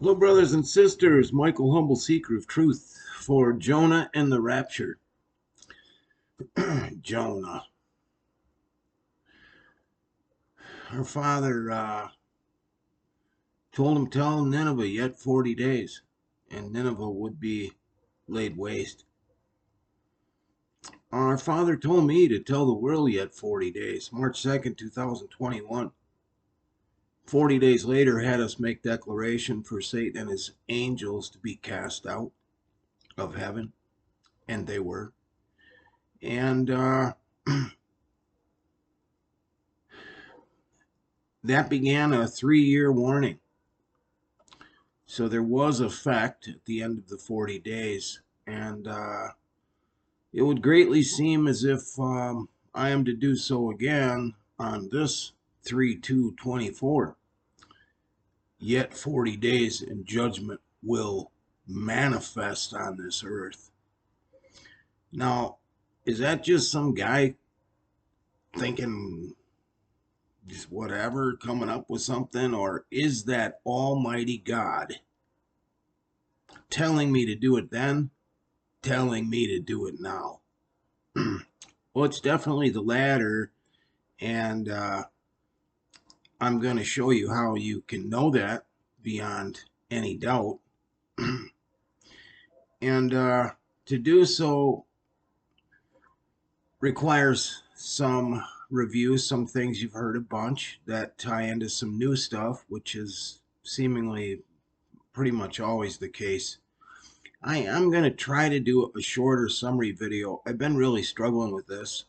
Hello, brothers and sisters. Michael, humble seeker of truth for Jonah and the Rapture. Jonah. Our father told him, tell Nineveh yet 40 days, and Nineveh would be laid waste. Our father told me to tell the world yet 40 days, March 2nd, 2021. 40 days later, had us make declaration for Satan and his angels to be cast out of heaven, and they were. And that began a 3-year warning. So there was effect at the end of the 40 days. And it would greatly seem as if I am to do so again on this 3/2/24. Yet 40 days and judgment will manifest on this earth. Now, is that just some guy thinking just whatever, coming up with something, or is that Almighty God telling me to do it then, telling me to do it now? Well, it's definitely the latter, and I'm going to show you how you can know that beyond any doubt. And to do so requires some review, some things you've heard a bunch that tie into some new stuff, which is seemingly pretty much always the case. I'm going to try to do a shorter summary video. I've been really struggling with this.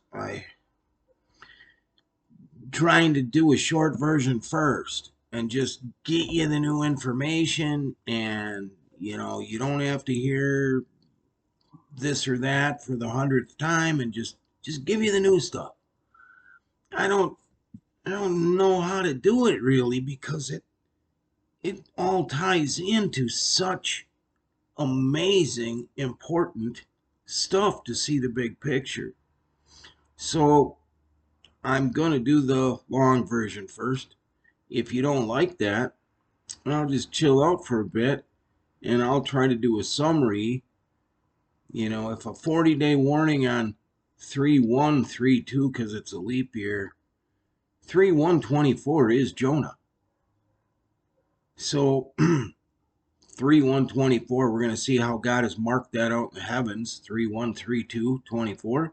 Trying to do a short version first and just get you the new information, and you don't have to hear this or that for the 100th time, and just give you the new stuff. I don't know how to do it really, because it all ties into such amazing, important stuff to see the big picture. So I'm going to do the long version first. If you don't like that, I'll just chill out for a bit and I'll try to do a summary. If a 40-day warning on 3/1/32, because it's a leap year, 3/1/24 is Jonah. So 3/1/24, we're going to see how God has marked that out in the heavens. 3/1/32/24.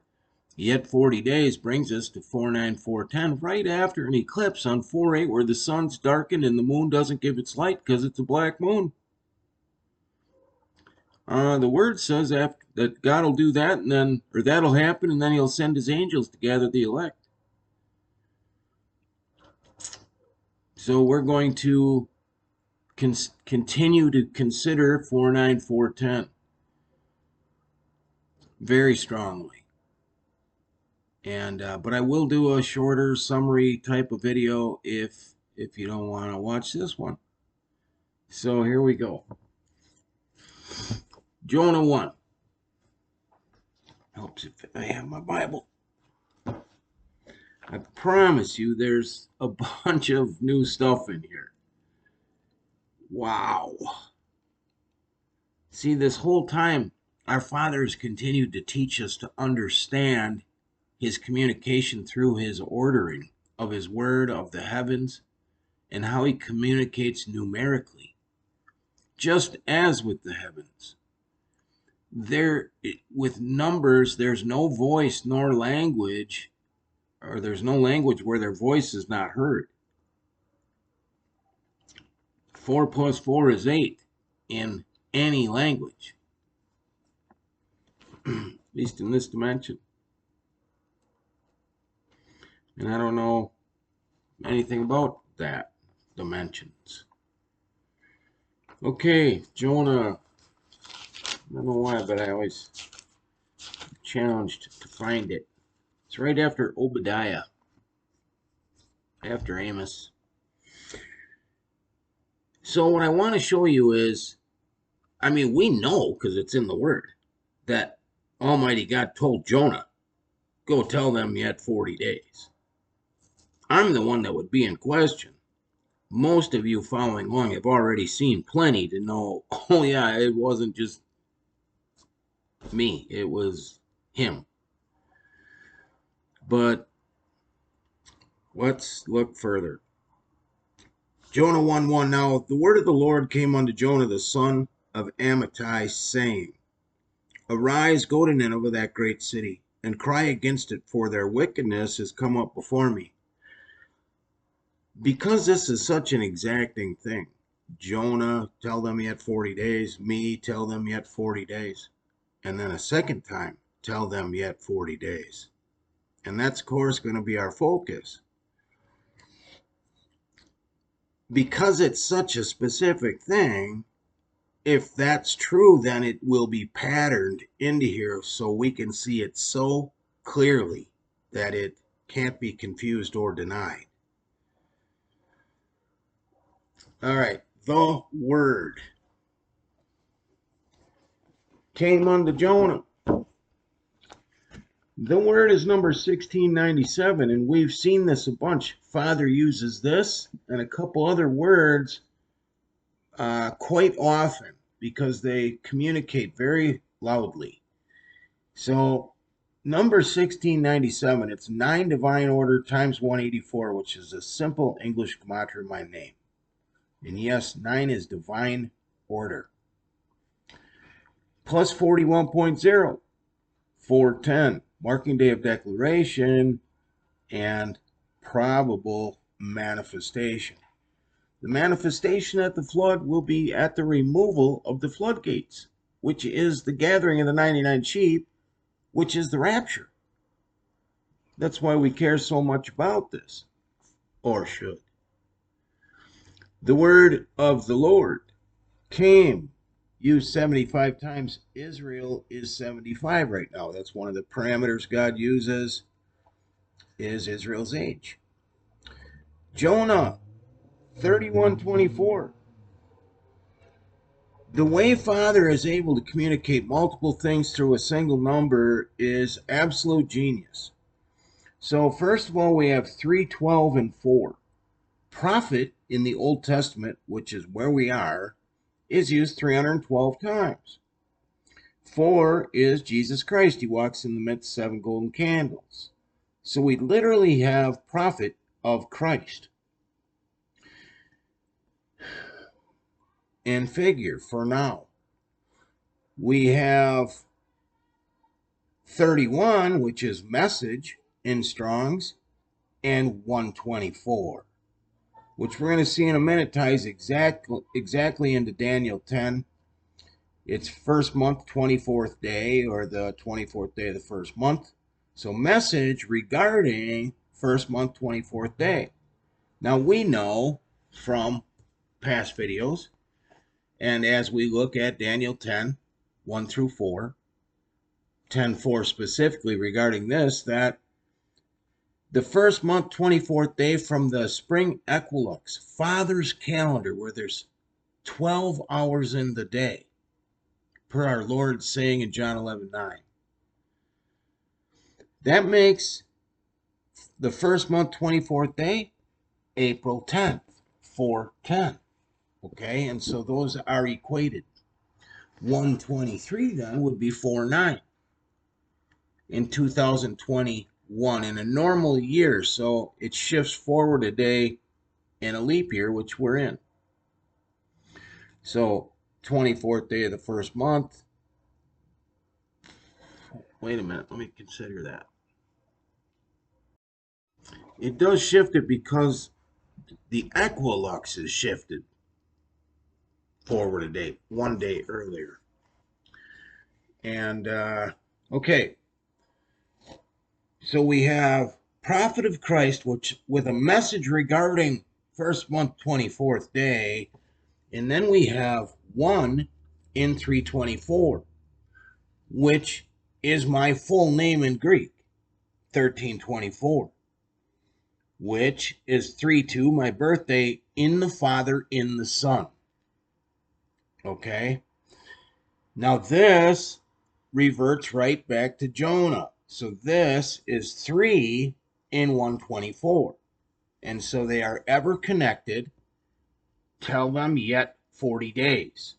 Yet 40 days brings us to 4/9/4/10, right after an eclipse on 4/8, where the sun's darkened and the moon doesn't give its light because it's a black moon. The word says that God will do that, or that'll happen, and then he'll send his angels to gather the elect. So we're going to continue to consider 4/9/4/10 very strongly. And but I will do a shorter summary type of video if you don't want to watch this one. So here we go. Jonah 1. Helps if I have my Bible. I promise you there's a bunch of new stuff in here. Wow. See, this whole time, our Father has continued to teach us to understand his communication through his ordering of his word, of the heavens, and how he communicates numerically. Just as with the heavens, with numbers, there's no voice nor language, or there's no language where their voice is not heard. 4 + 4 is 8 in any language, at least in this dimension. And I don't know anything about that dimensions. Okay, Jonah. I don't know why, but I always challenged to find it. It's right after Obadiah, after Amos. So what I want to show you is, we know, because it's in the Word, that Almighty God told Jonah, go tell them yet 40 days. I'm the one that would be in question. most of you following along have already seen plenty to know, oh yeah, it wasn't just me, it was him. But let's look further. Jonah 1:1. Now the word of the Lord came unto Jonah the son of Amittai, saying, Arise, go to Nineveh, that great city, and cry against it, for their wickedness has come up before me. Because this is such an exacting thing, Jonah, tell them yet 40 days. Me, tell them yet 40 days. And then a second time, tell them yet 40 days. And that's, of course, going to be our focus. Because it's such a specific thing, if that's true, then it will be patterned into here so we can see it so clearly that it can't be confused or denied. All right, the word came unto Jonah. The word is number 1697, and we've seen this a bunch. Father uses this and a couple other words quite often because they communicate very loudly. So number 1697, it's 9 divine order times 184, which is a simple English gematria of my name. And yes, 9 is divine order. Plus 41.0, 410, marking day of declaration, and probable manifestation. The manifestation at the flood will be at the removal of the floodgates, which is the gathering of the 99 sheep, which is the rapture. That's why we care so much about this, or should. The word of the Lord came, used 75 times. Israel is 75 right now. That's one of the parameters God uses, is Israel's age. Jonah 31:24. The way Father is able to communicate multiple things through a single number is absolute genius. So first of all, we have 3, 12, and 4. Prophet in the Old Testament, which is where we are, is used 312 times. 4 is Jesus Christ. He walks in the midst of 7 golden candles. So we literally have prophet of Christ. And figure for now. We have 31, which is message in Strong's, and 124, which we're going to see in a minute ties exactly into Daniel 10. It's first month, 24th day, or the 24th day of the first month. So message regarding first month, 24th day. Now we know from past videos, and as we look at Daniel 10, 1 through 4, 10:4 specifically regarding this, that the first month, 24th day from the spring equinox, Father's calendar, where there's 12 hours in the day, per our Lord saying in John 11:9. That makes the first month, 24th day, April 10th, 4:10. Okay, and so those are equated. 123 then would be 4:9 in 2021 in a normal year. So it shifts forward a day in a leap year, which we're in. So 24th day of the first month. Wait a minute, let me consider that. It does shift it because the equinox is shifted forward a day, 1 day earlier. And okay, so we have prophet of Christ, which with a message regarding first month, 24th day, and then we have 1 in 324, which is my full name in Greek, 1324, which is 3-2, my birthday, in the Father, in the Son. Okay, now this reverts right back to Jonah. So this is 3 in 124. And so they are ever connected. Tell them yet 40 days.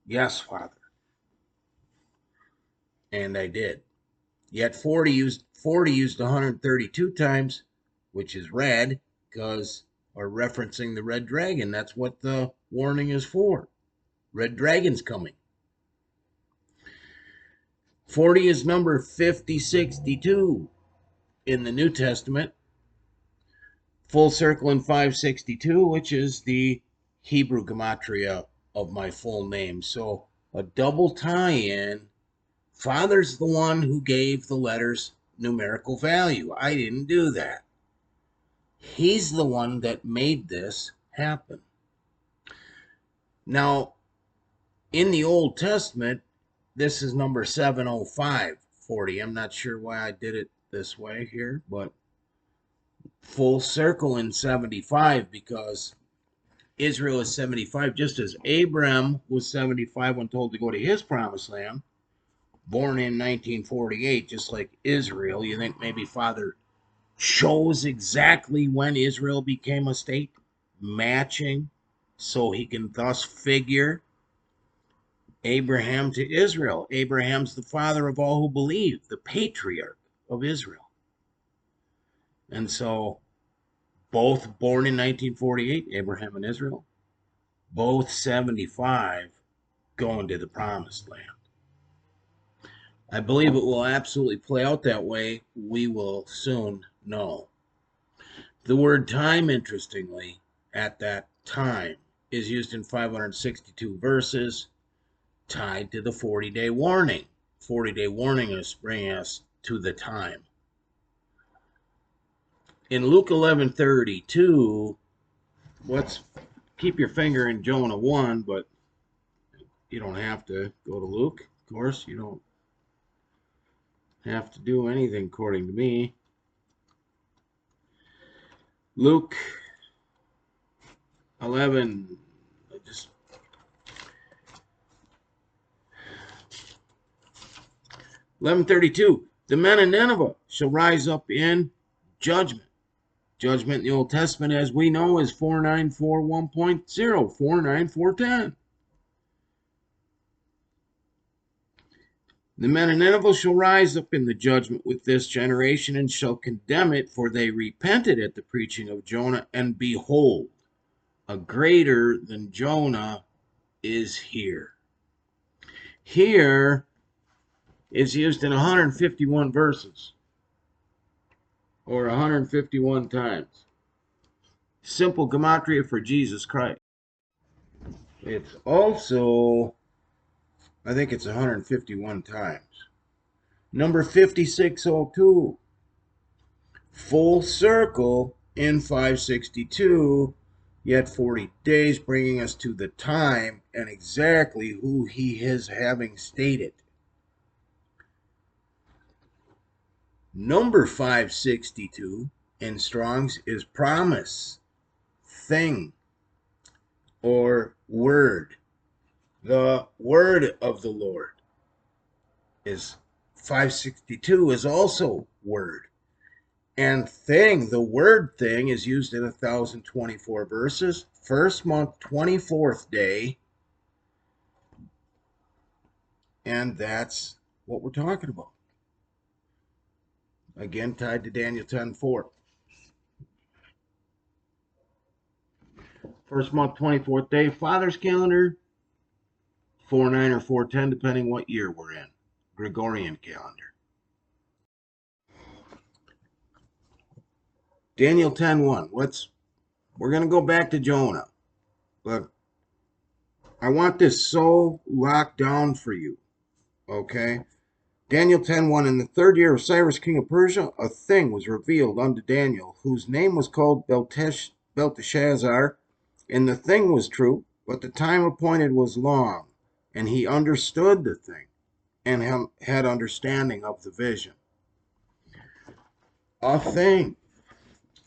Yes, Father. And I did. Yet 40 used 132 times, which is red, because or referencing the red dragon. That's what the warning is for. Red dragon's coming. 40 is number 5062 in the New Testament. Full circle in 562, which is the Hebrew gematria of my full name. So a double tie-in. Father's the one who gave the letters numerical value. I didn't do that. He's the one that made this happen. Now, in the Old Testament, this is number 70540. I'm not sure why I did it this way here, but full circle in 75, because Israel is 75, just as Abram was 75 when told to go to his promised land, born in 1948, just like Israel. You think maybe Father shows exactly when Israel became a state, matching, so he can thus figure Abraham to Israel. Abraham's the father of all who believe, the patriarch of Israel. And so both born in 1948, Abraham and Israel, both 75 going to the promised land. I believe it will absolutely play out that way. We will soon know. The word time, interestingly, at that time is used in 562 verses, tied to the 40-day warning. 40-day warning is bringing us to the time. In Luke 11:32, let's keep your finger in Jonah 1, but you don't have to go to Luke. Of course, you don't have to do anything according to me. Luke 11, just 11:32. The men of Nineveh shall rise up in judgment. Judgment in the Old Testament, as we know, is 4941.0, 49410. The men of Nineveh shall rise up in the judgment with this generation and shall condemn it, for they repented at the preaching of Jonah, and behold, a greater than Jonah is here. Here is used in 151 verses, or 151 times. Simple gematria for Jesus Christ. It's also, I think it's 151 times. Number 5602, full circle in 562, yet 40 days, bringing us to the time and exactly who he is having stated. Number 562 in Strong's is promise, thing, or word. The word of the Lord is 562 is also word. And thing, the word thing, is used in 1024 verses. First month, 24th day. And that's what we're talking about. Again, tied to Daniel 10:4. First month, 24th day. Father's calendar, 49 or 410, depending what year we're in. Gregorian calendar. Daniel 10:1. We're going to go back to Jonah. But I want this so locked down for you. Okay? Daniel 10:1. In the third year of Cyrus, king of Persia, a thing was revealed unto Daniel, whose name was called Belteshazzar. And the thing was true, but the time appointed was long. And he understood the thing, and had understanding of the vision. A thing.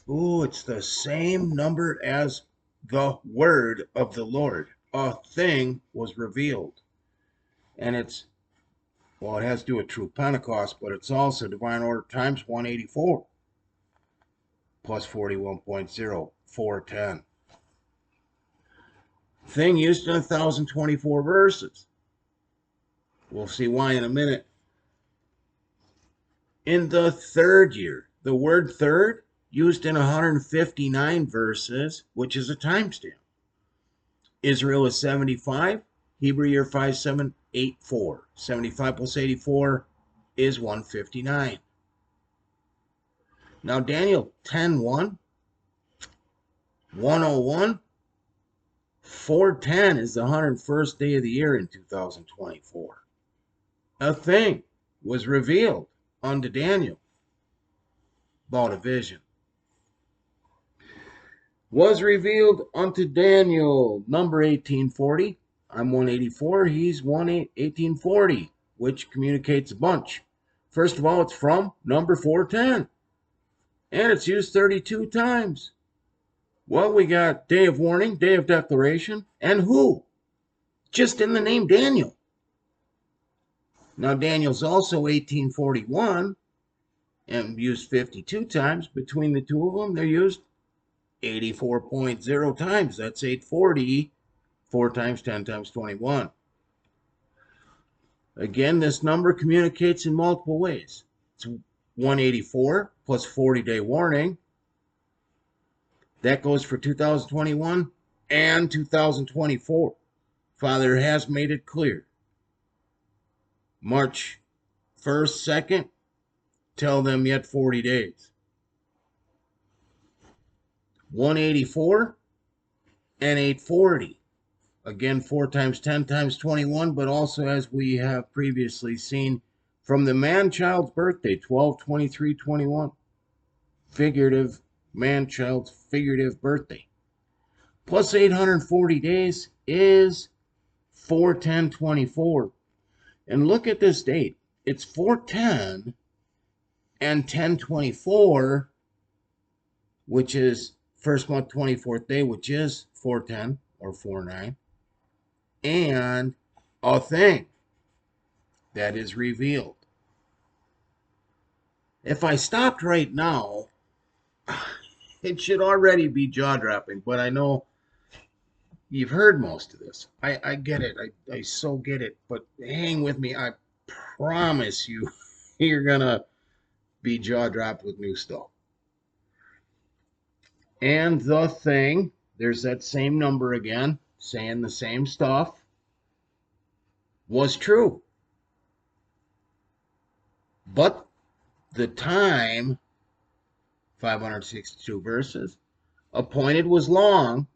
Ooh, it's the same number as the word of the Lord. A thing was revealed. And it has to do with true Pentecost, but it's also divine order times 184 plus 41.0, 410. thing used in 1,024 verses. We'll see why in a minute. In the third year, the word third used in 159 verses, which is a timestamp. Israel is 75, Hebrew year 5784. 75 plus 84 is 159. Now Daniel 10:1, 101, 410 is the 101st day of the year in 2024. A thing was revealed unto Daniel about a vision. Was revealed unto Daniel, number 1840. I'm 184, he's 1840, which communicates a bunch. First of all, it's from number 410, and it's used 32 times. Well, we got day of warning, day of declaration, and who? Just in the name Daniel. Now, Daniel's also 1841 and used 52 times. Between the two of them, they're used 84.0 times. That's 840. 4 times 10 times 21. Again, this number communicates in multiple ways. It's 184 plus 40-day warning. That goes for 2021 and 2024. Father has made it clear. March 1st, 2nd, tell them yet 40 days. 184 and 840. Again, 4 times 10 times 21, but also, as we have previously seen, from the man-child's birthday, 12/23/21. Figurative, man-child's figurative birthday. Plus 840 days is 4/10/24. And look at this date. It's 4/10 and 10/24, which is first month 24th day, which is 4/10 or 4/9. And a thing that is revealed. If I stopped right now, it should already be jaw-dropping, but I know you've heard most of this. I get it. I so get it, but hang with me. I promise you, you're going to be jaw-dropped with new stuff. And the thing, there's that same number again, saying the same stuff, was true. But the time, 562 verses, appointed was long,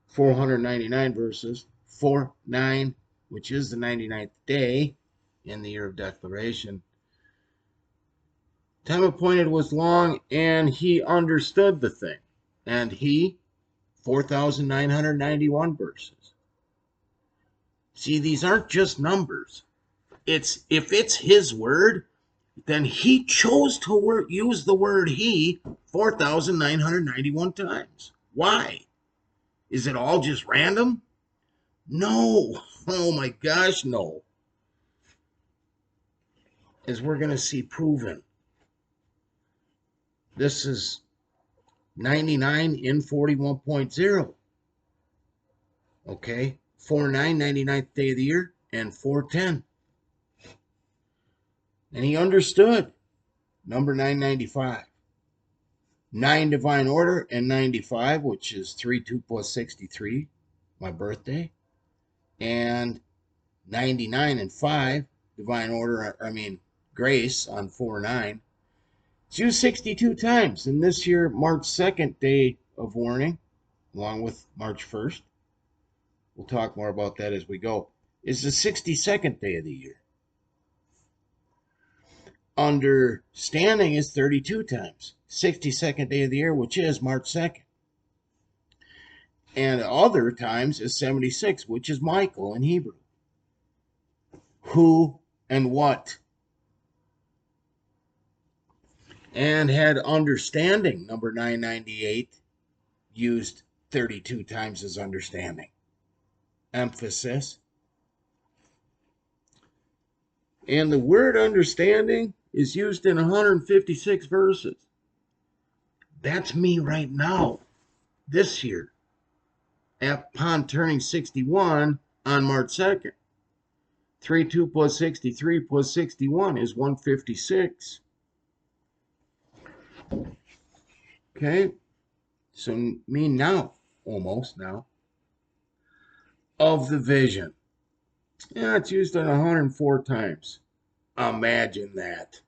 499 verses, 4/9, which is the 99th day in the year of declaration. Time appointed was long, and he understood the thing. And he, 4,991 verses. See, these aren't just numbers. If it's his word, then he chose to use the word he 4,991 times. Why? Is it all just random? No. Oh my gosh, no. As we're going to see proven. This is 99 in 41.0. Okay? 4/9, 99th day of the year, and 4/10. And he understood. Number 995. 9 divine order and 95, which is 32 plus 63, my birthday. And 99 and 5, divine order, grace on 4/9. It's used 62 times. And this year, March 2nd, day of warning, along with March 1st. We'll talk more about that as we go. Is the 62nd day of the year. Understanding is 32 times. 62nd day of the year, which is March 2nd. And other times is 76, which is Michael in Hebrew. Who and what. And had understanding, number 998, used 32 times as understanding. Emphasis. And the word understanding is used in 156 verses. That's me right now, this year. upon turning 61 on March 2nd. 32 plus 63 plus 61 is 156. Okay, so me now, almost now, of the vision. Yeah, it's used 104 times. Imagine that.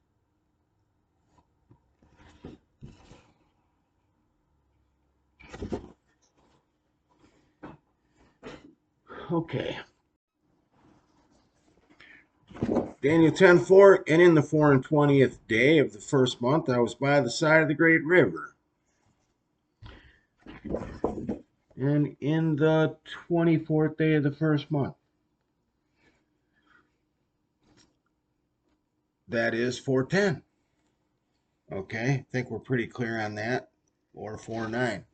Okay. Daniel 10:4, and in the 420th day of the first month, I was by the side of the great river. And in the 24th day of the first month. That is 410. Okay, I think we're pretty clear on that. Or 49.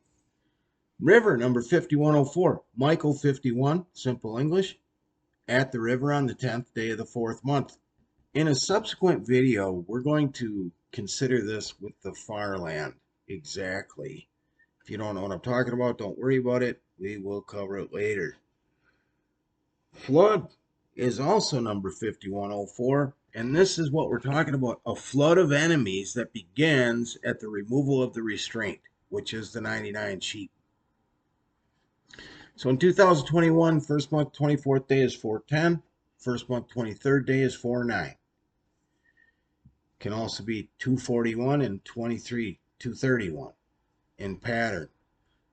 River number 5104. Michael 51, simple English. At the river on the 10th day of the fourth month. In a subsequent video, we're going to consider this with the far land. Exactly. If you don't know what I'm talking about, don't worry about it. We will cover it later. Flood is also number 5104, and this is what we're talking about, a flood of enemies that begins at the removal of the restraint, which is the 99 sheep. So in 2021, first month 24th day is 410, first month 23rd day is 49. Can also be 241 and 231 in pattern.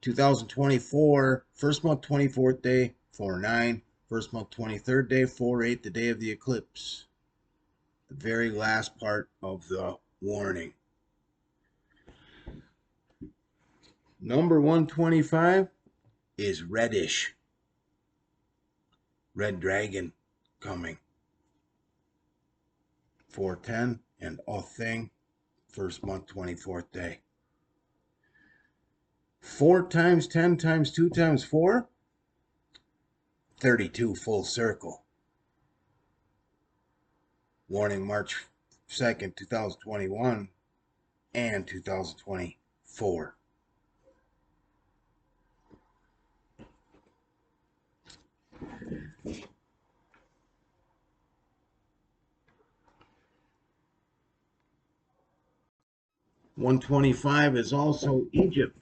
2024, first month 24th day 49, first month 23rd day 48, the day of the eclipse. The very last part of the warning. Number 125 is reddish. Red dragon coming. 410 and a thing, first month 24th day. 4 times 10 times 2 times 4, 32 full circle. Warning March 2nd, 2021 and 2024. $125 is also Egypt,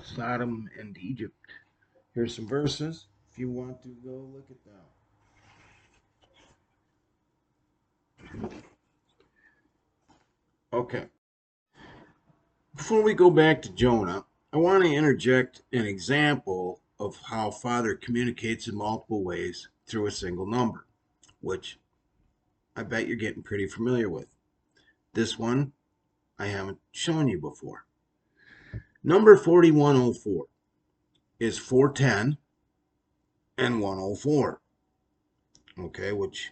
Sodom and Egypt. Here's some verses if you want to go look at them. Okay. Before we go back to Jonah, I want to interject an example of how Father communicates in multiple ways through a single number, which I bet you're getting pretty familiar with. This one I haven't shown you before. Number 4104 is 410 and 104. Okay, which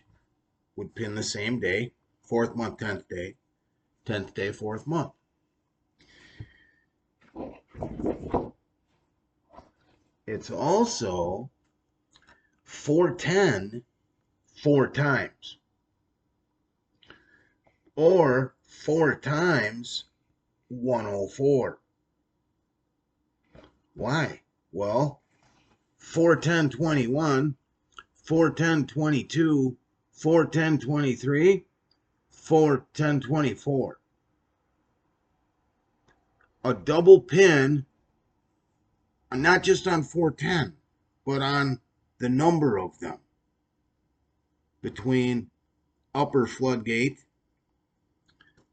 would pin the same day, 4th month, 10th day, 10th day, 4th month. It's also 410 4 times, or 4 times 104. Why? Well, 41021, 41022, 41023, 41024. A double pin, not just on 410, but on the number of them between upper floodgate.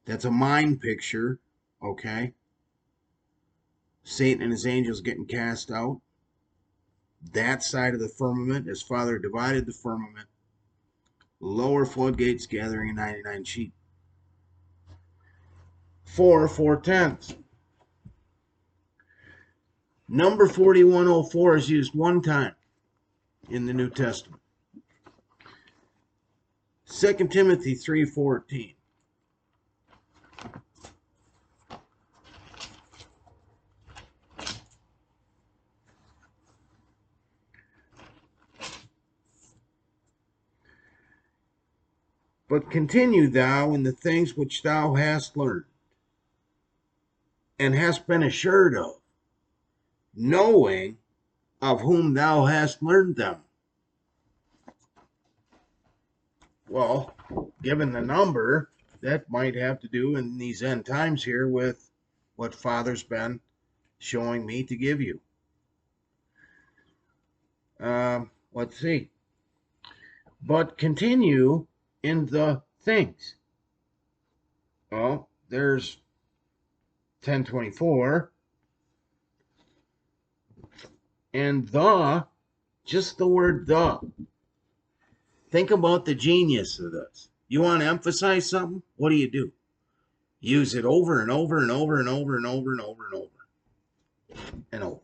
That's a mind picture, okay? Satan and his angels getting cast out. That side of the firmament, as Father divided the firmament, lower floodgates gathering 99 sheep. 4/4/10. Number 4104 is used one time in the New Testament. 2 Timothy 3:14. But continue thou in the things which thou hast learned and hast been assured of, knowing of whom thou hast learned them. Well, given the number, that might have to do in these end times here with what Father's been showing me to give you. Let's see. But continue in the things. Well, there's 1024. And just the word the. Think about the genius of this. You want to emphasize something? What do? Use it over and over and over and over and over and over and over and over.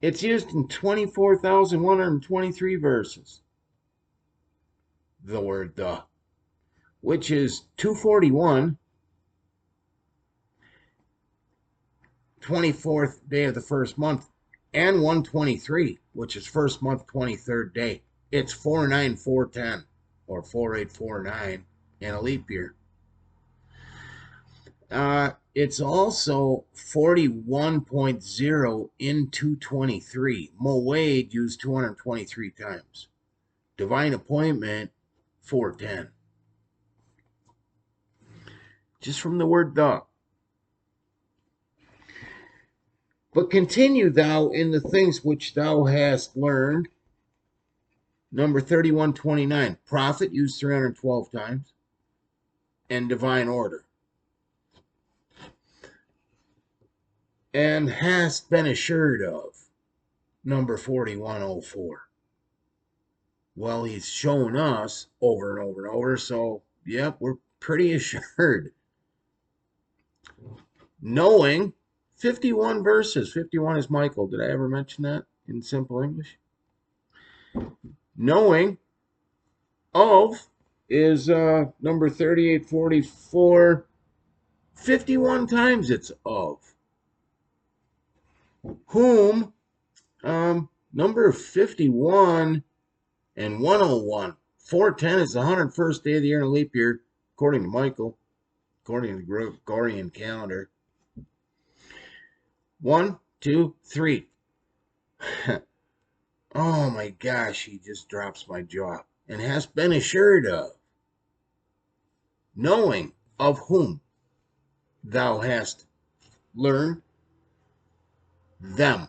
It's used in 24,123 verses. The word the, which is 241, 24th day of the first month, and 123, which is first month, 23rd day. It's 49410 or 4849 in a leap year. It's also 41.0 in 223. Moed used 223 times. Divine appointment, 410. Just from the word the. But continue thou in the things which thou hast learned. Number 3129. Prophet used 312 times. And divine order. And hast been assured of. Number 4104. Well, he's shown us over and over and over. So, yep, we're pretty assured. Knowing 51 verses. 51 is Michael. Did I ever mention that in simple English? Knowing of is number 3844. 51 times it's of. Whom, number 51 and 101. 410 is the 101st day of the year in a leap year, according to Michael, according to the Gregorian calendar. 1, 2, 3. Oh my gosh, he just drops my jaw. And has been assured of. Knowing of whom thou hast learned them.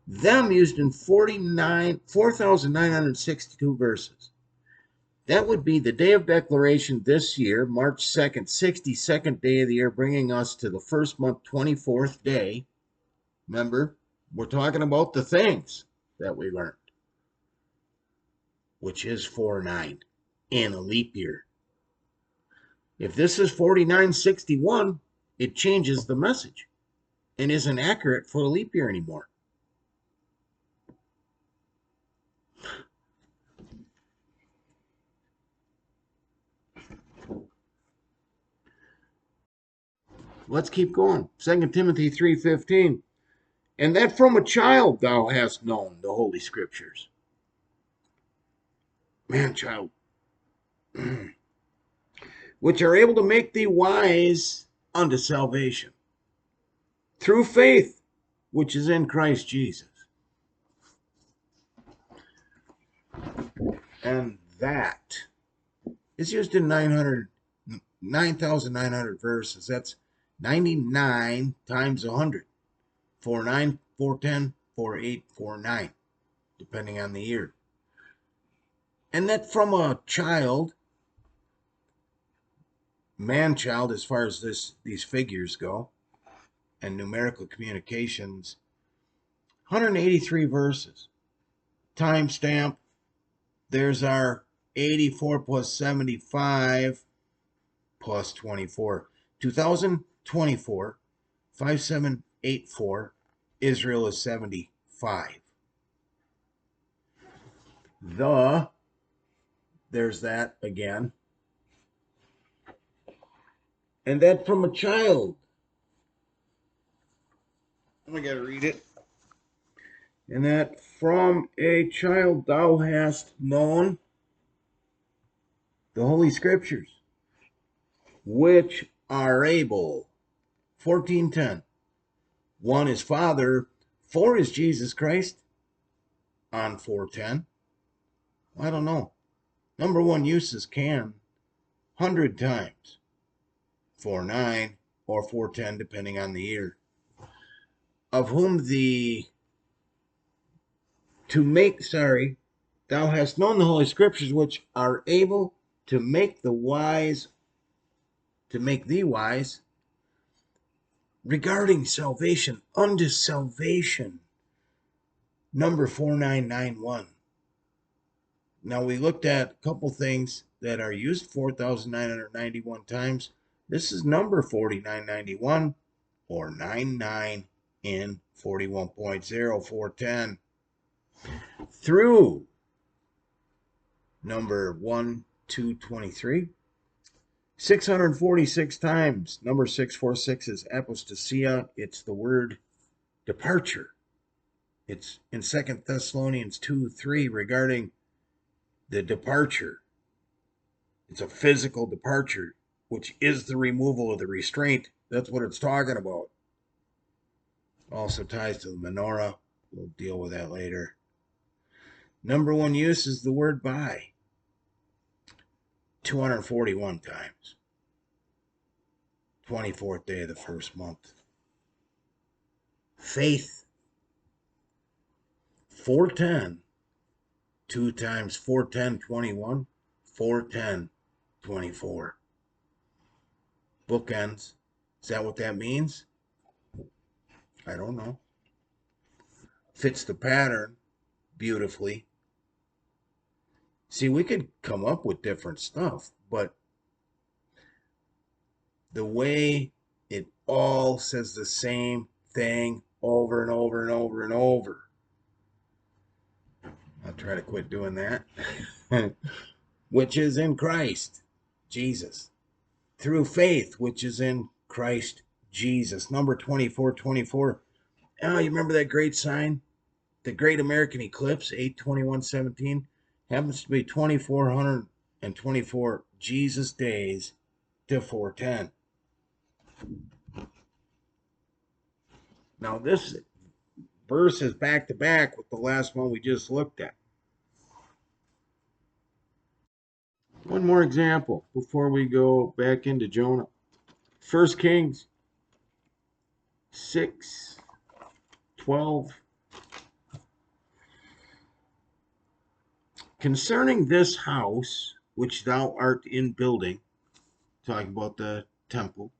Them used in 4,962 verses. That would be the day of declaration this year, March 2nd, 62nd day of the year, bringing us to the first month, 24th day. Remember, we're talking about the things that we learned, which is 4-9 in a leap year. If this is 4961, it changes the message and isn't accurate for a leap year anymore. Let's keep going. 2 Timothy 3:15. And that from a child thou hast known the Holy Scriptures. Man, child. Which are able to make thee wise unto salvation. Through faith, which is in Christ Jesus. And that is used in 9,900 verses. That's 99 times 100. 49, 410, 48, 49, depending on the year. And that from a child, man-child, as far as these figures go, and numerical communications, 183 verses. Timestamp, there's our 84 plus 75 plus 24. 2024, 5784, Israel is 75. There's that again. And that from a child. I gotta read it. And that from a child thou hast known the Holy Scriptures, which are able, 14:10, 1 is Father, 4 is Jesus Christ on 410. I don't know. Number one use is can 100 times, 4-9 or 410 depending on the year. Of whom thou hast known the Holy Scriptures, which are able to make thee wise regarding salvation, unto salvation. Number 4991. Now we looked at a couple things that are used 4,991 times. This is number 4991 or 99 in 41.0410. Through number 1223. 646 times. Number 646 is apostasia. It's the word departure. It's in 2 Thessalonians 2:3 regarding the departure. It's a physical departure, which is the removal of the restraint. That's what it's talking about. Also ties to the menorah. We'll deal with that later. Number one use is the word by. 241 times. 24th day of the first month. Faith. 410. 2 times 410, 21. 410, 24. Bookends. Is that what that means? I don't know. Fits the pattern beautifully. See, we could come up with different stuff, but the way it all says the same thing over and over and over and over. I'll try to quit doing that. Which is in Christ Jesus. Through faith, which is in Christ Jesus. Number 2424. Oh, you remember that great sign? The Great American Eclipse, 8/21/17, happens to be 2,424 Jesus days to 410. Now, this verse is back to back with the last one we just looked at. One more example before we go back into Jonah. 1 Kings 6:12. Concerning this house which thou art in building, talking about the temple,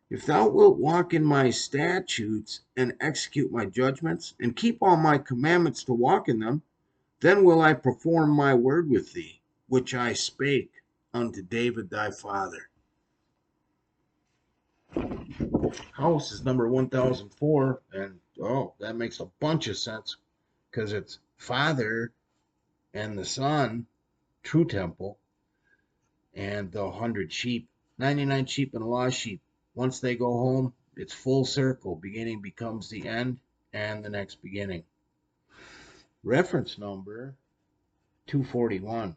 if thou wilt walk in my statutes and execute my judgments and keep all my commandments to walk in them, then will I perform my word with thee, which I spake unto David thy father. House is number 1004, and that makes a bunch of sense because it's Father and the Son, true temple, and the 100 sheep, 99 sheep and a lost sheep. Once they go home, it's full circle. Beginning becomes the end and the next beginning. Reference number 241.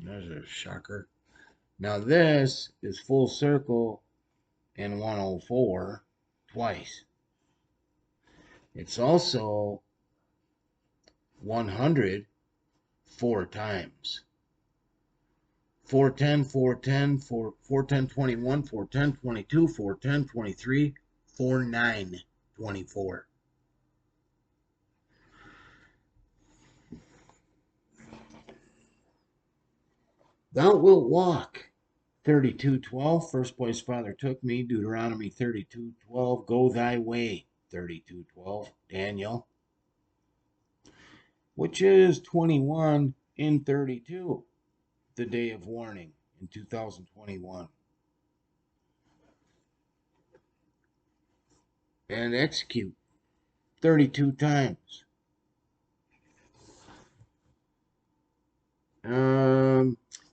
There's a shocker. Now this is full circle in 104 twice. It's also 100 4 times. 410, 410, 410, 21, 410, 22, 410, 23, 49, 24. Thou wilt walk. 32:12. First place Father took me. Deuteronomy 32:12. Go thy way. 32:12. Daniel. Which is 21 in 32. The day of warning in 2021. And execute 32 times.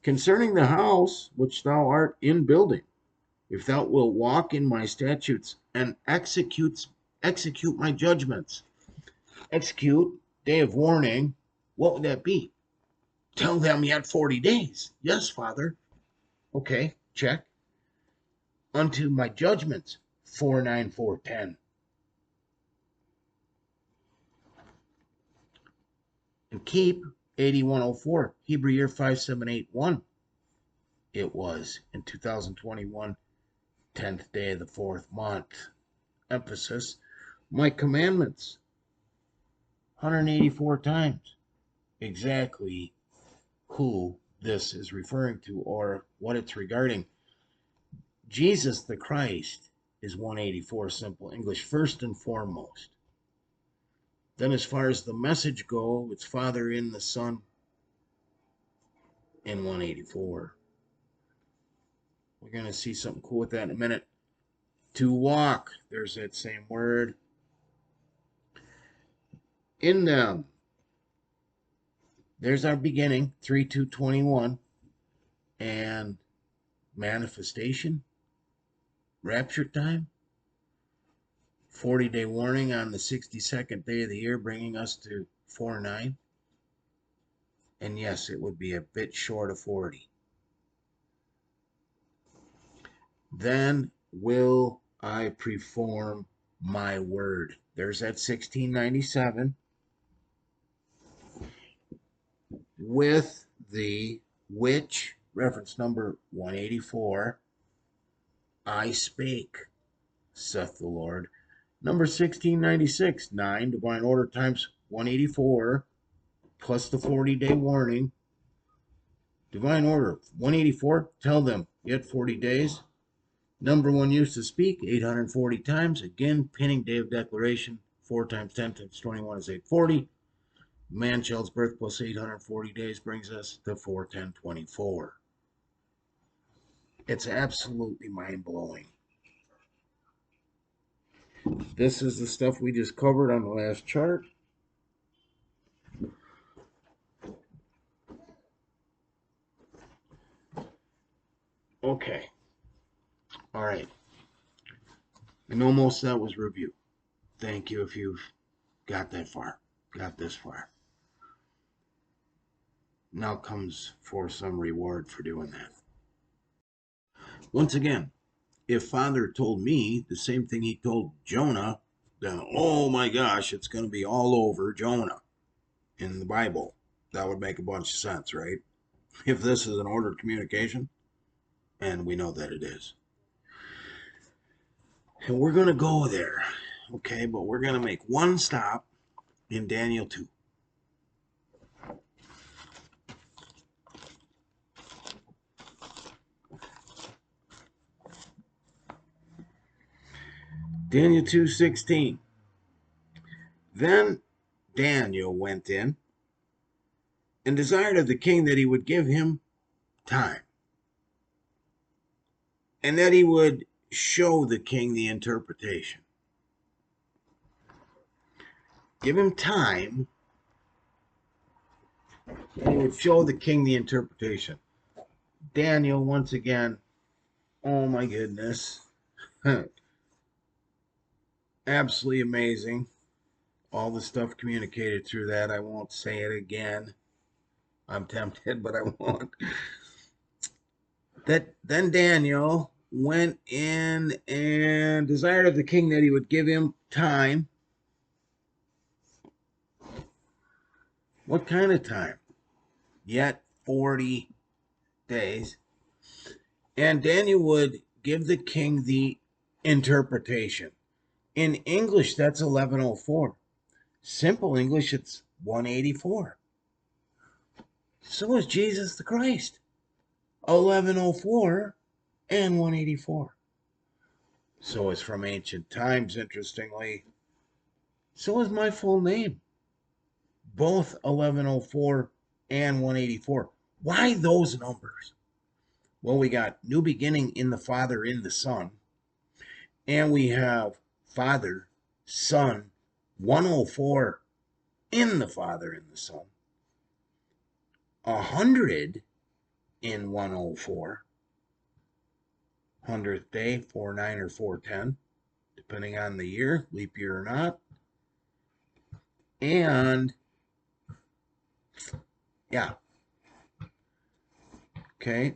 Concerning the house which thou art in building, if thou wilt walk in my statutes and execute my judgments. Execute, day of warning, what would that be? Tell them yet 40 days. Yes, Father. Okay, check. Unto my judgments, 49410. And keep 8104, Hebrew year 5781. It was in 2021, 10th day of the 4th month. Emphasis, my commandments, 184 times. Exactly who this is referring to or what it's regarding. Jesus the Christ is 184, simple English, first and foremost. Then as far as the message go, it's Father in the Son in 184. We're going to see something cool with that in a minute. To walk, there's that same word. In them, there's our beginning, 3:2:21, and manifestation, rapture time, 40-day warning on the 62nd day of the year, bringing us to 4:9. And yes, it would be a bit short of 40. Then will I perform my word. There's that 1697 with the which, reference number 184, I spake, saith the Lord. Number 1696, 9, divine order times 184, plus the 40-day warning. Divine order, 184, tell them, yet 40 days. Number 1 used to speak, 840 times. Again, pinning day of declaration, 4 times 10 times 21 is 840. Man-child's birth plus 840 days brings us to 4:10:24. It's absolutely mind-blowing. This is the stuff we just covered on the last chart. Okay. All right. And almost that was review. Thank you if you've got that far, got this far. Now comes for some reward for doing that. Once again, if Father told me the same thing he told Jonah, then oh my gosh, it's going to be all over Jonah in the Bible. That would make a bunch of sense, right? If this is an ordered communication, and we know that it is. And we're going to go there, okay? But we're going to make one stop in Daniel 2. Daniel 2:16. Then Daniel went in and desired of the king that he would give him time, and that he would show the king the interpretation. Give him time, and he would show the king the interpretation. Daniel, once again, oh my goodness. Absolutely amazing. All the stuff communicated through that. I won't say it again. I'm tempted, but I won't. Then Daniel went in and desired of the king that he would give him time. What kind of time? Yet 40 days. And Daniel would give the king the interpretation. In English, that's 1104. Simple English, it's 184. So is Jesus the Christ. 1104 and 184. So is from ancient times, interestingly. So is my full name. Both 1104 and 184. Why those numbers? Well, we got new beginning in the Father, in the Son. And we have Father, Son, 104 in the Father, in the Son. 100 in 104. 100th day, 4:9 or 4:10, depending on the year, leap year or not. And yeah. Okay.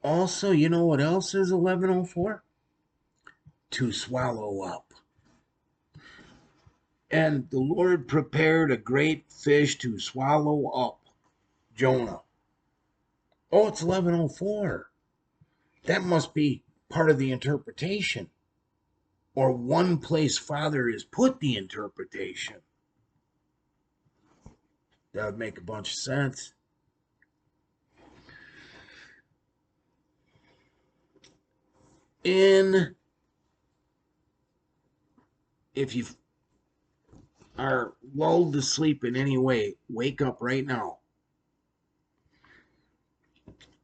Also, you know what else is 1104? To swallow up. And the Lord prepared a great fish to swallow up Jonah. Oh, it's 1104. That must be part of the interpretation, or one place Father has put the interpretation. That would make a bunch of sense. If you are lulled to sleep in any way, wake up right now.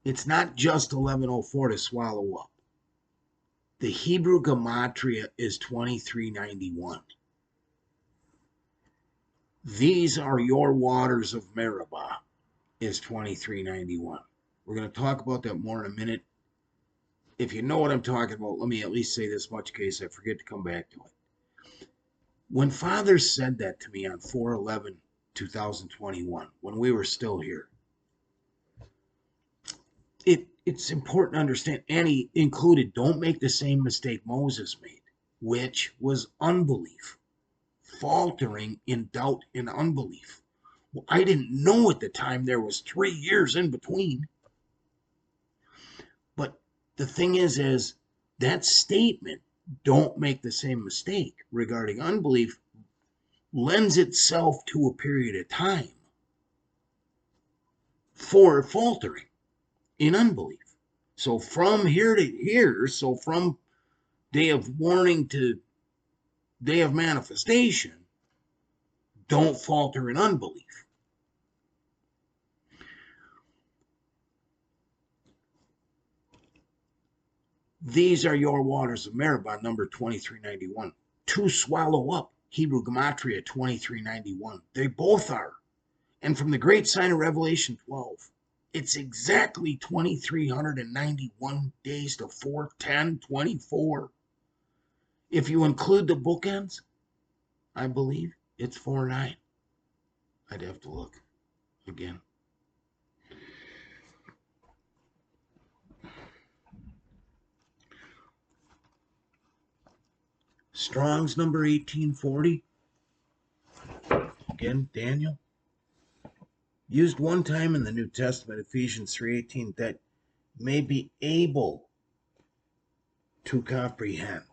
It's not just 1104 to swallow up. The Hebrew gematria is 2391. These are your waters of Meribah is 2391. We're going to talk about that more in a minute. If you know what I'm talking about, let me at least say this much in case I forget to come back to it. When Father said that to me on 4/11/2021, when we were still here, it's important to understand, and he included, don't make the same mistake Moses made, which was unbelief, faltering in doubt and unbelief. Well, I didn't know at the time there was 3 years in between. But the thing is that statement, don't make the same mistake regarding unbelief, lends itself to a period of time for faltering in unbelief. So from here to here, so from day of warning to day of manifestation, don't falter in unbelief. These are your waters of Meribah, number 2391. To swallow up, Hebrew gematria 2391. They both are. And from the great sign of Revelation 12, it's exactly 2,391 days to 4/10/24. If you include the bookends, I believe it's 4/9. I'd have to look again. Strong's number 1840. Again, Daniel. Used one time in the New Testament, Ephesians 3:18, that may be able to comprehend.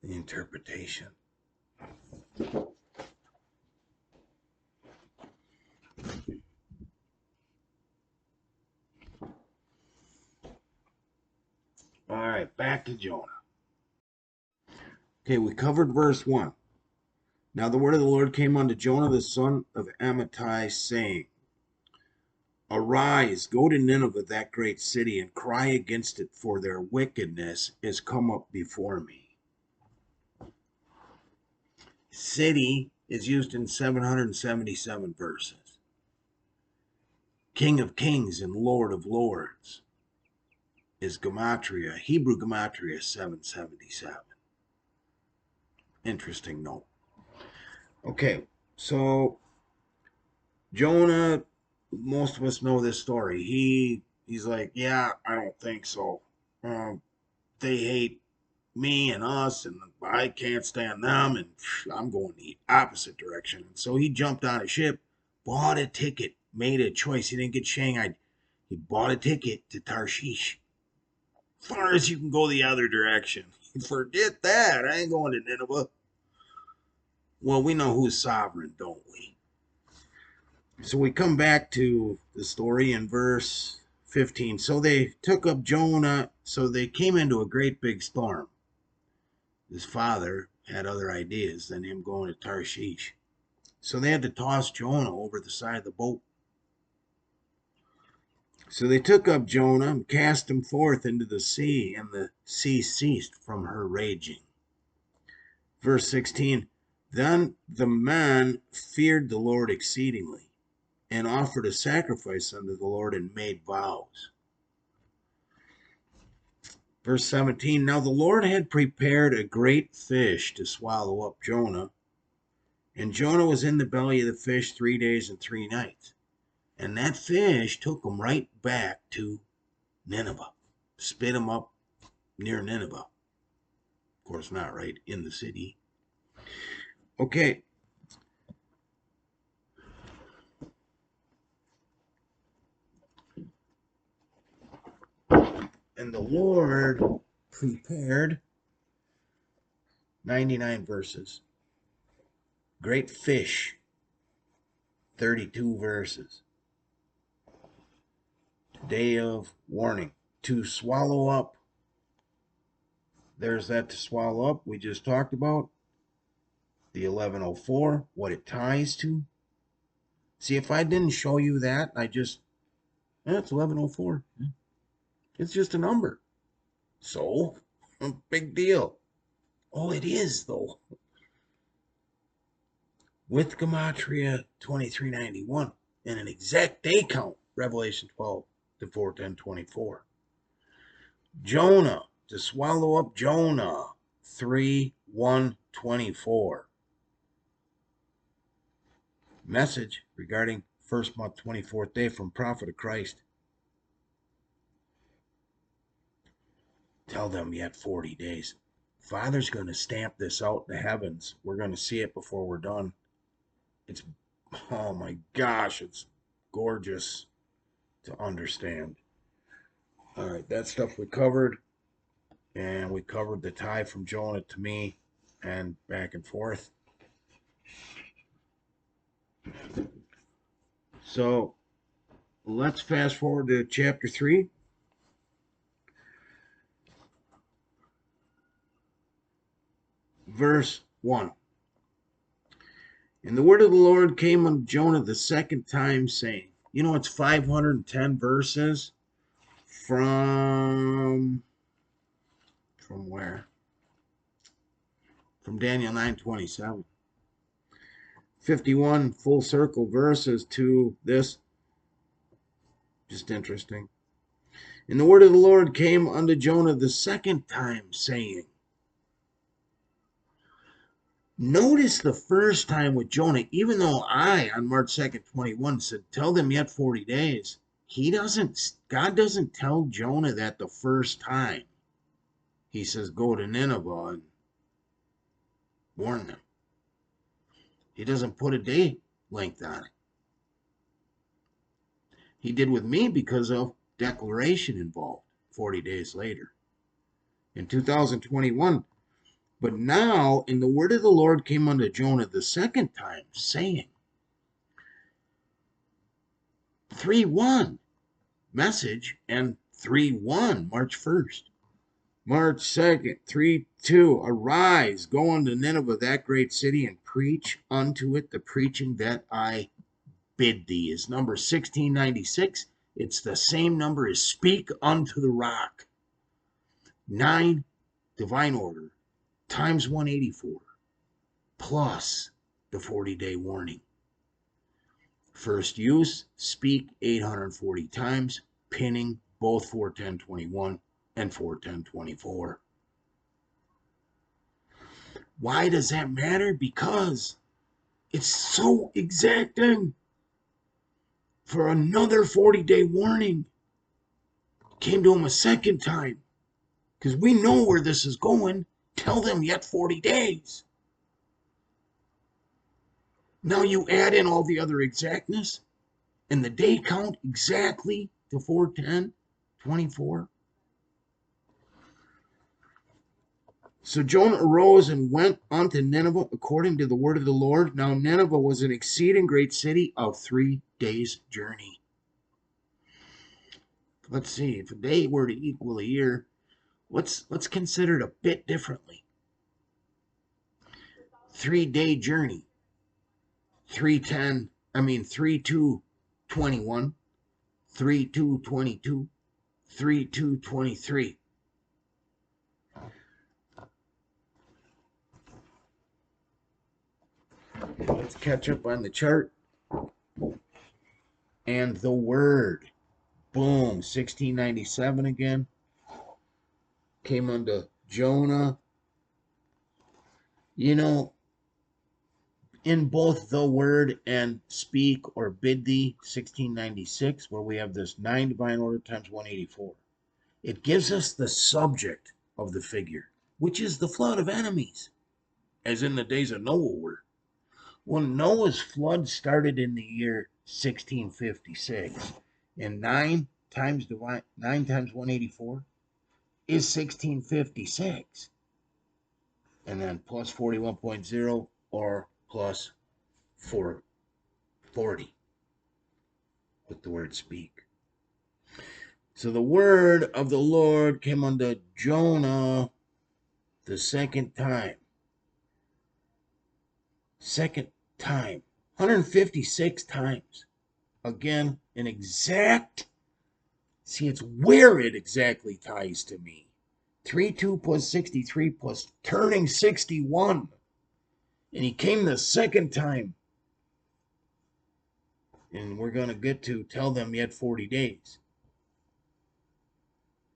The interpretation. All right, back to Jonah. Okay, we covered verse 1. Now the word of the Lord came unto Jonah the son of Amittai, saying, Arise, go to Nineveh, that great city, and cry against it, for their wickedness is come up before me. City is used in 777 verses. King of kings and Lord of lords is gematria, Hebrew gematria 777. Interesting note. Okay, so Jonah, most of us know this story. He's like, yeah, I don't think so. They hate me and us, and I can't stand them, and I'm going the opposite direction. And so he jumped on a ship, bought a ticket, made a choice. He didn't get Shanghai. He bought a ticket to Tarshish. Far as you can go the other direction. Forget that. I ain't going to Nineveh. Well, we know who's sovereign, don't we? So we come back to the story in verse 15. So they took up Jonah, so they came into a great big storm. His father had other ideas than him going to Tarshish. So they had to toss Jonah over the side of the boat. So they took up Jonah and cast him forth into the sea, and the sea ceased from her raging. Verse 16, then the man feared the Lord exceedingly, and offered a sacrifice unto the Lord, and made vows. Verse 17, now the Lord had prepared a great fish to swallow up Jonah, And Jonah was in the belly of the fish 3 days and 3 nights. And that fish took him right back to Nineveh. Spit him up near Nineveh. Of course, not right in the city. Okay. And the Lord prepared 99 verses. Great fish, 32 verses. Day of warning. To swallow up. There's that to swallow up we just talked about. The 1104, what it ties to. See, if I didn't show you that, it's 1104. It's just a number. So, big deal. Oh, it is, though. With Gematria 2391 and an exact day count, Revelation 12 to 4:10:24. Jonah, to swallow up Jonah, 3:1:24. Message regarding first month, 24th day from Prophet of Christ. Tell them yet 40 days. Father's going to stamp this out in the heavens. We're going to see it before we're done. It's, oh my gosh, it's gorgeous to understand. All right, that stuff we covered. And we covered the tie from Jonah to me and back and forth. So let's fast forward to chapter 3. Verse 1. And the word of the Lord came unto Jonah the second time, saying, it's 510 verses from where? From Daniel 9:27. 51 full circle verses to this. Just interesting. And the word of the Lord came unto Jonah the second time, saying, notice the first time with Jonah, even though I, on March 2nd, 21, said, tell them yet 40 days, God doesn't tell Jonah that the first time. He says, go to Nineveh and warn them. He doesn't put a day length on it. He did with me because of declaration involved 40 days later. In 2021, but now, in the word of the Lord came unto Jonah the second time, saying, 3:1 message, and 3:1 March 1st. March 2nd, 3:2 arise, go unto Nineveh, that great city, and preach unto it the preaching that I bid thee. Is number 1696. It's the same number as speak unto the rock. 9 divine order times 184 plus the 40-day warning. First use, speak 840 times, pinning both 4:10:21 and 4:10:24. Why does that matter? Because it's so exacting. For another 40-day warning. Came to him a second time. Because we know where this is going. Tell them yet 40 days. Now you add in all the other exactness and the day count exactly to 4:10:24. So Jonah arose and went unto Nineveh according to the word of the Lord. Now Nineveh was an exceeding great city of 3 days' journey. Let's see, if a day were to equal a year, let's consider it a bit differently. 3-day journey. 3:2:21, 3:2:22, 3:2:23. Let's catch up on the chart. And the word, boom, 1697 again. Came unto Jonah. in both the word and speak or bid thee, 1696, where we have this 9 divine order times 184. It gives us the subject of the figure, which is the flood of enemies, as in the days of Noah were. Well, Noah's flood started in the year 1656, and 9 times 184 is 1656, and then plus 41.0 or plus 440 with the word speak. So the word of the Lord came unto Jonah the second time. Second time. 156 times. Again, an exact. See, it's where it exactly ties to me. 32 plus 63 plus turning 61. And he came the second time. And we're going to get to tell them yet 40 days.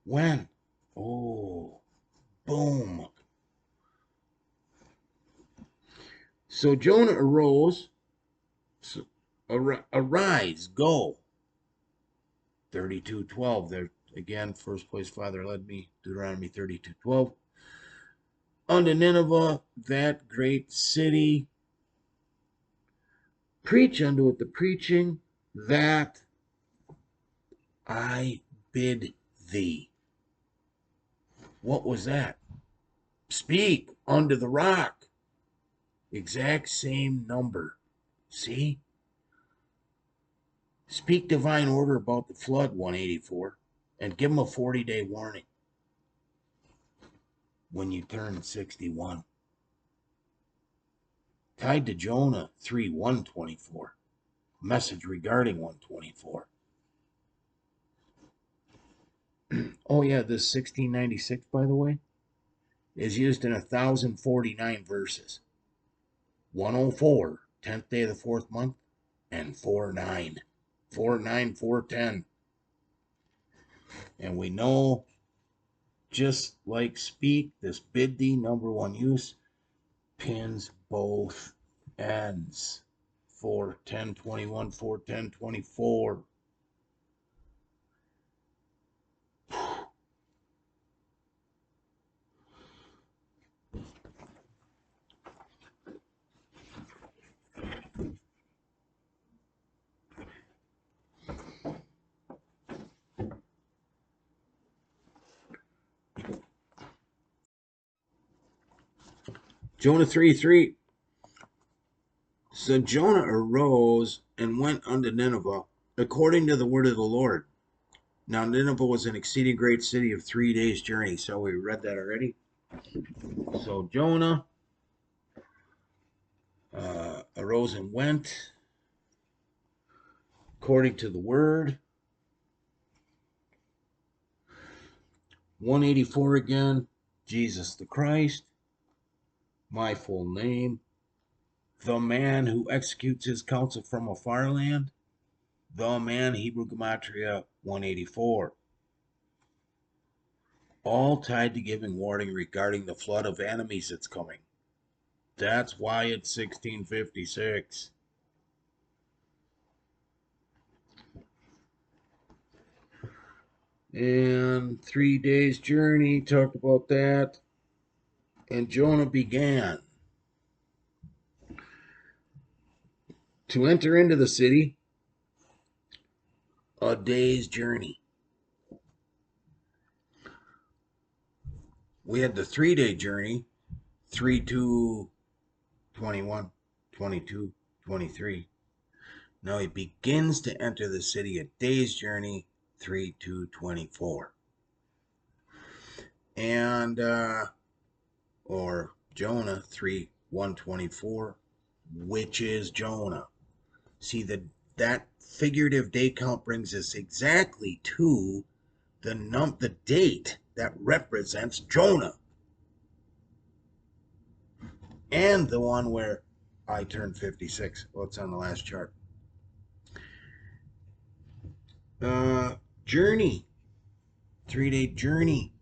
When? Oh, boom. So Jonah arose. So, arise, go. 32:12. There again, first place Father led me. Deuteronomy 32:12. Unto Nineveh, that great city, preach unto it the preaching that I bid thee. What was that? Speak unto the rock. Exact same number. See? Speak divine order about the flood, 184, and give them a 40-day warning when you turn 61. Tied to Jonah 3:124. Message regarding 124. Oh yeah, this 1696, by the way, is used in 1,049 verses. 104, 10th day of the 4th month, and 4:9. 4:9, 4:10. And we know, just like speak, this bid thee, number one use, pins both ends. 4:10:21, 4:10:24. Jonah 3:3. So Jonah arose and went unto Nineveh, according to the word of the Lord. Now Nineveh was an exceeding great city of 3 days' journey. So we read that already. So Jonah arose and went according to the word. 184 again. Jesus the Christ. My full name. The man who executes his counsel from a far land. The man, Hebrew Gematria 184. All tied to giving warning regarding the flood of enemies that's coming. That's why it's 1656. And 3 days' journey, talked about that. And Jonah began to enter into the city, a day's journey. We had the 3-day journey, 3:2:21, 22, 23. Now he begins to enter the city, a day's journey, 3:2:24. And, or Jonah 3:124, which is Jonah. See, that figurative day count brings us exactly to the date that represents Jonah. And the one where I turned 56. Well, it's on the last chart. Journey. 3-day journey.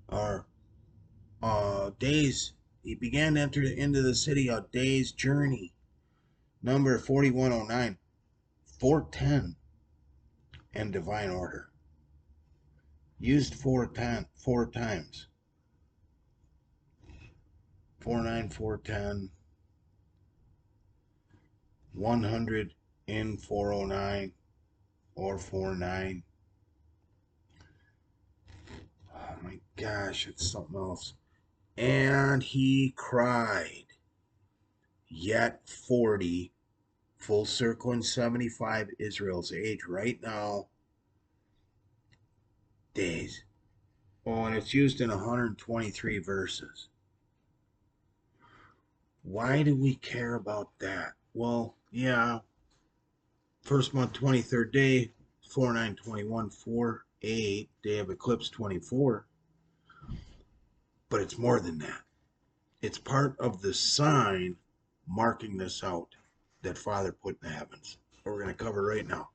Or days. He began to enter into the city, a day's journey. Number 4109, 410 and divine order. Used four times. 49, 410, 100 in 409 or 49. Oh my gosh, it's something else. And he cried, yet 40, full circle in 75, Israel's age right now, days. Oh, and it's used in 123 verses. Why do we care about that? Well, yeah, first month, 23rd day, 4921, 48, day of eclipse 24. But it's more than that. It's part of the sign marking this out that Father put in the heavens. We're going to cover right now.